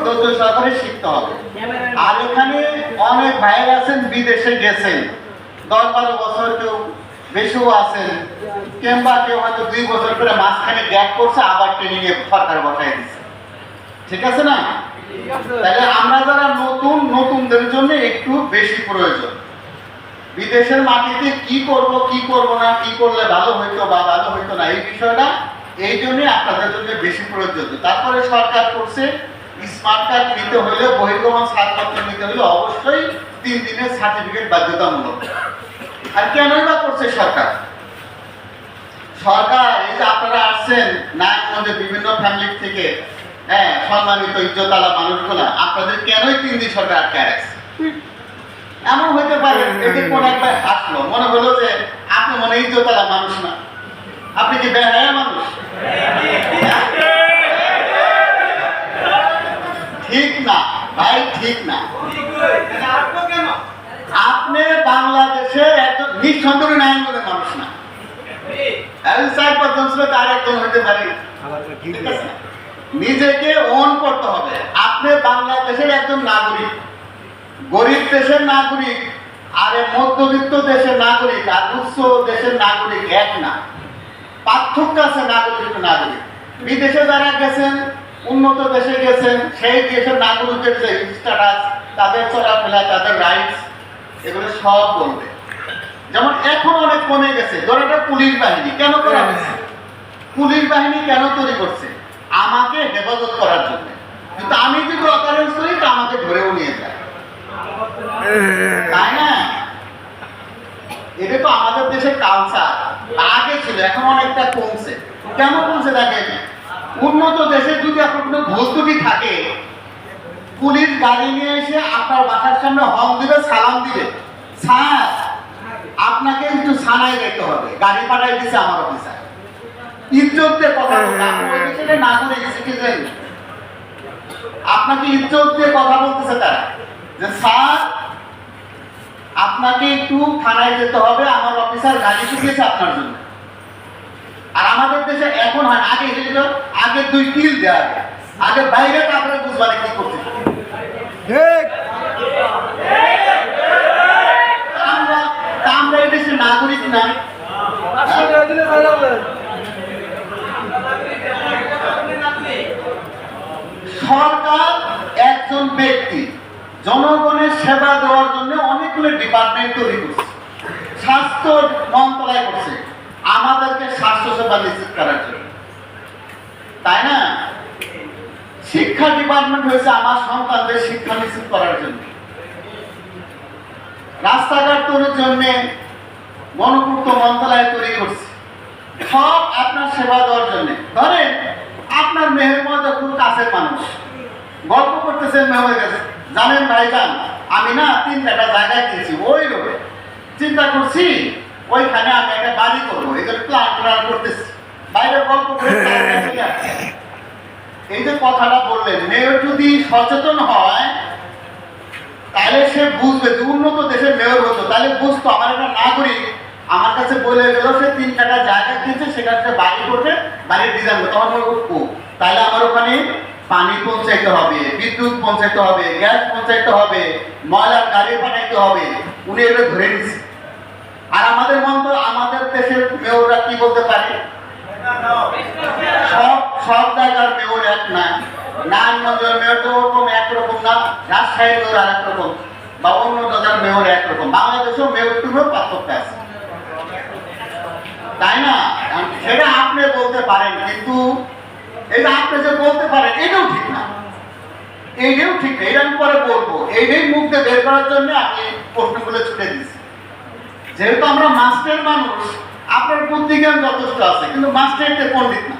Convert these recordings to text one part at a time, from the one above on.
ধৈর্য সহকারে শিখতে হবে। আর এখানে অনেক ভাইয়ের আছেন বিদেশে গেছেন, 10-12 বছর, কেউ বেশিও আছেন, কিংবা কেউ হয়তো 2 বছর করে মাঝখানে গ্যাপ করছে, আবার ট্রেনিং এ সরকার বসায় দিচ্ছে। ঠিক আছে না? তাহলে আমরা যারা নতুনদের জন্য একটু বেশি প্রয়োজন। বিদেশের মাটিতে কি করব না, কি করলে ভালো হইতো বা ভালো হইতো না, এই বিষয়টা এই জন্য আপনাদের জন্য বেশি প্রয়োজন। তারপরে সরকার করছে স্মার্ট কার্ড নিতে হলে, বহির্গমন ছাড়পত্র নিতে হলে অবশ্যই 3 দিনের সার্টিফিকেট বাধ্যতামূলক। আর কেনই বা করছে সরকার? এই যে আপনারা আসছেন নারায়ণগঞ্জে বিভিন্ন ফ্যামিলি থেকে, হ্যাঁ, সম্মানিত ইজ্জতওয়ালা মানুষগুলা, আপনাদের কেনই 3 দিন সরকার আটকায় রাখছে? এমন হইতে পারে এতে কোন একবার হাসলো, মনে হলো যে আপনি মনে ইজ্জতওয়ালা মানুষ না, আপনি কি বেহায়া মানুষ? ঠিক না ভাই, ঠিক না। আপনি বাংলাদেশের একজন নিঃসন্দেহ নারায়ণগঞ্জের মানুষ না। 4-5 জন ছিল, তার একজন হইতে পারে। নিজেকে ওন করতে হবে। আপনি বাংলাদেশের একজন নাগরিক, গরিব দেশের নাগরিক আর মধ্যবিত্ত দেশের নাগরিক আর উচ্চ দেশের নাগরিক এক না, পার্থক্য আছে নাগরিক নাগরিক। বিদেশে যারা গেছেন, উন্নত দেশে গেছেন, সেই দেশের নাগরিকের যে স্ট্যাটাস, তাদের চলাফেরা, তাদের রাইটস, এগুলো সব বলবে। যেমন এখন অনেক কমে গেছে। ধরো একটা পুলিশ বাহিনী কেন করা হয়েছে? পুলিশ বাহিনী কেন তৈরি করছে? আমাকে হেফাজত করার জন্য। কিন্তু আমি যদি অকারেন্স করি, তা আমাকে ধরেও নিয়ে যায়, তাই না? এটা তো আমাদের দেশের কালচার, আগে ছিল, এখন অনেকটা কমছে। কেন কমছে? দেখেন, উন্নত দেশে যদি আপনার কোনো ভুল থাকে, পুলিশ গাড়ি নিয়ে এসে আপনার বাসার সামনে হর্ন দিবে, সালাম দিবে, স্যার আপনাকে একটু থানায় যেতে হবে, গাড়ি পাঠাই দিচ্ছে আমার অফিসার। ইজ্জতের কথা নাগরিক সিটিজেন, আপনাকে ইজ্জত দিয়ে কথা বলতেছে তারা, যে স্যার আপনাকে একটু থানায় যেতে হবে, আমার অফিসার গাড়ি দিয়েছে আপনার জন্য। আর আমাদের দেশে এখন হয়, আগে আগে 2 কিল দেওয়া, আগে বাইরে, তারপরে বুঝবারে কি করতে। আমরা এই দেশের নাগরিক না। সরকার একজন ব্যক্তি জনগণের সেবা দেওয়ার জন্য অনেকগুলো ডিপার্টমেন্ট তৈরি করছে। স্বাস্থ্য মন্ত্রণালয় করছে আমাদেরকে স্বাস্থ্য সেবা নিশ্চিত করার জন্য, তাই না? শিক্ষা ডিপার্টমেন্ট হয়েছে আমার সন্তানদের শিক্ষা নিশ্চিত করার জন্য। রাস্তাঘাট তৈরির জন্য গণপূর্ত মন্ত্রণালয় তৈরি করছে, সব আপনার সেবা দেওয়ার জন্য। ধরেন আপনার মেহের মধ্যে খুব কাছের মানুষ, গল্প করতেছেন, মেয়ে গেছে, জানেন ভাইজান আমি না 3-4টা জায়গায় কিনছি, ওই রোডে চিন্তা করছি ওইখানে আমি একটা বাড়ি করবো, এগুলো প্ল্যান করতেছি, বাইরে গল্প করে। এই যে কথাটা বললেন, মেয়র যদি সচেতন হয় তাহলে সে বুঝবে যে উন্নত দেশের মেয়র হতো, তাহলে বুঝতো আমার একটা নাগরিক আমার কাছে বলে গেল সে 3-4টা জায়গা কিনছে, সেখানে সে বাড়ি করবে, বাড়ির ডিজাইন করতে, তখন বলবো তাহলে আমার ওখানে পানি পৌঁছাইতে হবে, বিদ্যুৎ পৌঁছাইতে হবে, গ্যাস পৌঁছাইতে হবে, ময়লার গাড়ি পাঠাইতে হবে। উনি এগুলো ধরে নিচ্ছে। আর আমাদের দেশের মেয়ররা কি বলতে পারে? সব জায়গার মেয়র এক না। নারায়ণগঞ্জের মেয়র তো ওরকম একরকম না, রাজশাহীর মেয়র আর একরকম, বা অন্য জায়গার মেয়র একরকম। বাংলাদেশেও মেয়রটিরও পার্থক্য আছে, তাই না? সেটা আপনি বলতে পারেন, কিন্তু এটা আপনি যে বলতে পারেন এটাও ঠিক না, এইটাও ঠিক না। এটা আমি পরে বলবো, এইটাই মুখে বের করার জন্য আমি প্রশ্নগুলো ছুটে দিচ্ছি। যেহেতু আমরা মাস্টার মানুষ, আপনার বুদ্ধিজ্ঞান যথেষ্ট আছে, কিন্তু মাস্টারতে পণ্ডিত না,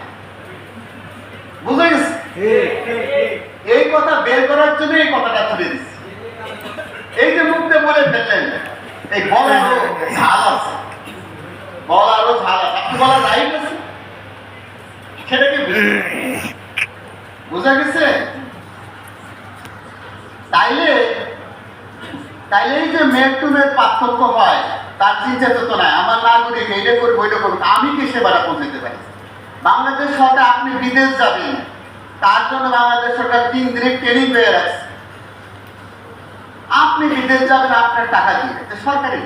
বুঝে গেছে? এই কথা বের করার জন্য এই কথাটা ছুটে দিচ্ছি। এই যে মুখে বলে ফেললেন, এই বলারও ঝাল আছে, বলারও ঝাল আছে, আপনি বলা রাইট আছে, সেটাকে বুঝা গেছে? তাইলে এই যে মেয়ের টু মেয়ের পার্থক্য হয়, তার চিন্তা তো নাই, আমার নাগরিক এইটা করবো ওইটা করবো, আমি কি সেবাটা পৌঁছাতে পারি? বাংলাদেশ সরকার, আপনি বিদেশ যাবেন, তার জন্য বাংলাদেশ সরকার 3 দিনের ট্রেনিং পেয়ে রাখছে। আপনি বিদেশ যাবেন আপনার টাকা দিয়ে, এটা সরকারি।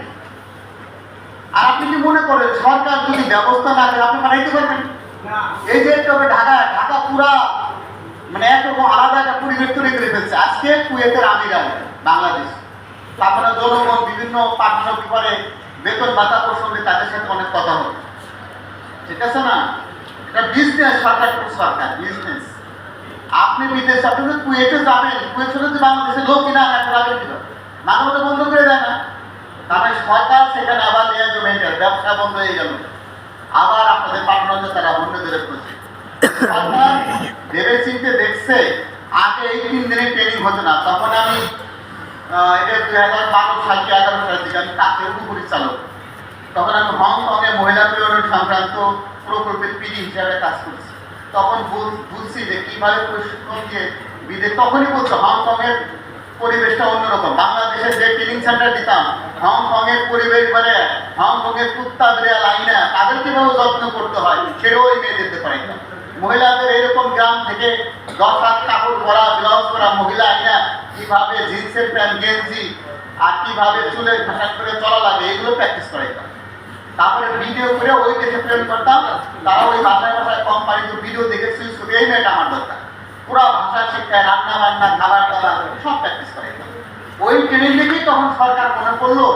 আর আপনি কি মনে করেন সরকার যদি ব্যবস্থা না করে আপনি পাঠাইতে পারবেন? এই যে তবে ঢাকা পুরা মানে একরকম আলাদা একটা পরিবেশ তৈরি করে ফেলছে। আজকে কুয়েতের আমির আসবে বাংলাদেশ, তারপরে জনগণ বিভিন্ন পার্টনার ব্যাপারে বেতন ভাতা প্রসঙ্গে তাদের সাথে অনেক কথা হবে, ঠিক আছে না? এটা বিজনেস, সরকার বিজনেস। আপনি বিদেশে আপনি যদি কুয়েতে যাবেন, কুয়েত যদি বাংলাদেশের লোক কিনা আনা যাবেন কিনা, মাঝে মধ্যে বন্ধ করে দেয় না? তারপরে সরকার সেখানে আবার লিয়াজমেন্টের ব্যবসা বন্ধ হয়ে গেল, আবার আপনাদের পার্টনার তারা অন্য ধরে করছে। সরকার ভেবে চিন্তে দেখছে। আগে এই 3 দিনের ট্রেনিং হতো না, তখন আমি এটা 2012 সাল কি 11 সালের দিকে আমি কাকের পরিচালক। তখন আমি হংকংয়ে মহিলা প্রেরণ সংক্রান্ত প্রকল্পের পিডি হিসাবে কাজ করছি। তখন বুঝছি যে কিভাবে প্রশিক্ষণ দিয়ে বিদেশ, তখনই বলছো হংকংয়ের পরিবেশটা অন্যরকম। বাংলাদেশের যে ট্রেনিং সেন্টার দিতাম, হংকংয়ের পরিবেশ মানে হংকংয়ের কুত্তা বিড়াল আইনা তাদের কিভাবে যত্ন করতে হয় সেটাও ওই মেয়ে যেতে পারে না। মহিলাদের এরকম গ্রাম থেকে 10 হাত কাপড় পরা, ব্লাউজ পরা মহিলা আইনা কিভাবে জিন্সের প্যান্ট গেঞ্জি আর কিভাবে চুলের ফ্যাশন করে চলা লাগে এগুলো প্র্যাকটিস করাইতাম। তারপরে ভিডিও করে ওই দেশে প্রেরণ করতাম, তারা ওই ভাষায় কোম্পানিতে ভিডিও দেখে সুইচ করে এই মেয়েটা আমার দরকার, পুরো ভাষা শিক্ষায় রান্না বান্না খাবার দাবার সব প্র্যাকটিস করাইতাম। ওই ট্রেনিং দেখেই তখন সরকার মনে করলো,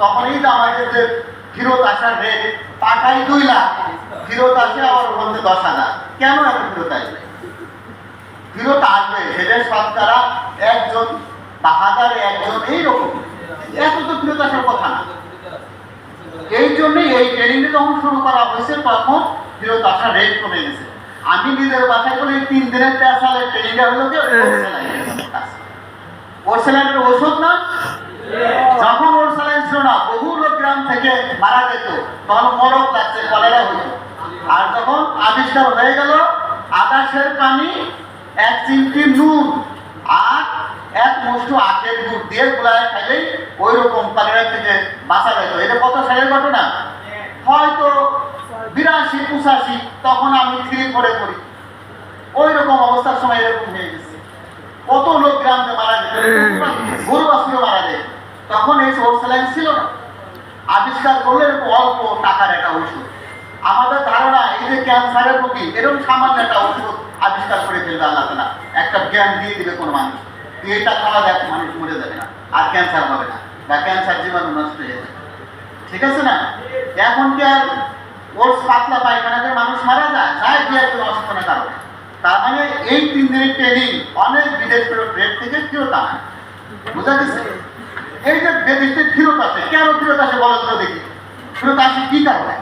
তখনই তো আমাদের যে ফেরত আসার রেট পাঠাই 2 লাখ, ফেরত আসে আবার বলতে 10,000। কেন এত ফেরত আসবে? ফেরত আসবে সেটা শতকরা 1 বা 1000-এ 1 এইরকম, এত তো ফেরত আসার কথা না। এই জন্যই এই ট্রেনিংটা যখন শুরু করা হয়েছে তখন ফেরত আসার রেট কমে গেছে। আমি নিজের বাসায় বলি 3 দিনের 3 সালের ট্রেনিংটা হলো কি ওরসেলাইনের ওষুধ না। যখন ওরসেলাইন ছিল না, বহু লোক গ্রাম থেকে মারা যেত, তখন মরক লাগছে, কলেরা হইত। আর যখন আবিষ্কার হয়ে গেল আকাশের পানি, 1 চিমটি নুন আর 1 মুষ্ঠ আখের গুড় দিয়ে গুলায় খাইলেই ওই রকম কলেরা থেকে বাঁচা যেত। এটা কত সালের ঘটনা? হয়তো 82-85, তখন আমি 3-4 পড়ি। ওই রকম অবস্থার সময় এরকম হয়ে গেছে। কত লোক গ্রামে মারা যেত, গরু বাছুরও মারা যায়। তখন এই ওরসেলাইন ছিল না, আবিষ্কার করলে অল্প টাকার একটা ওষুধ। আমাদের ধারণা এই যে ক্যান্সারের রোগী এরকম সামান্য একটা ওষুধ আবিষ্কার করে ফেলবে আল্লাহ তাআলা, একটা জ্ঞান দিয়ে দিবে কোনো মানুষ, এটা খাওয়া দেখ মানুষ মরে যাবে না, আর ক্যান্সার হবে না, বা ক্যান্সার জীবাণু নষ্ট হয়ে যাবে, ঠিক আছে না? এখন কি আর ওর পাতলা পায়খানাতে মানুষ মারা যায় কি একটু অসুস্থতার কারণে? তার মানে এই 3 দিনের ট্রেনিং অনেক বিদেশ রেট থেকে ফেরত আনে, বুঝা গেছে? এই যে বিদেশ থেকে ফেরত আসে, কেন ফেরত আসে বলেন তো দেখি, ফেরত আসে কি কারণে?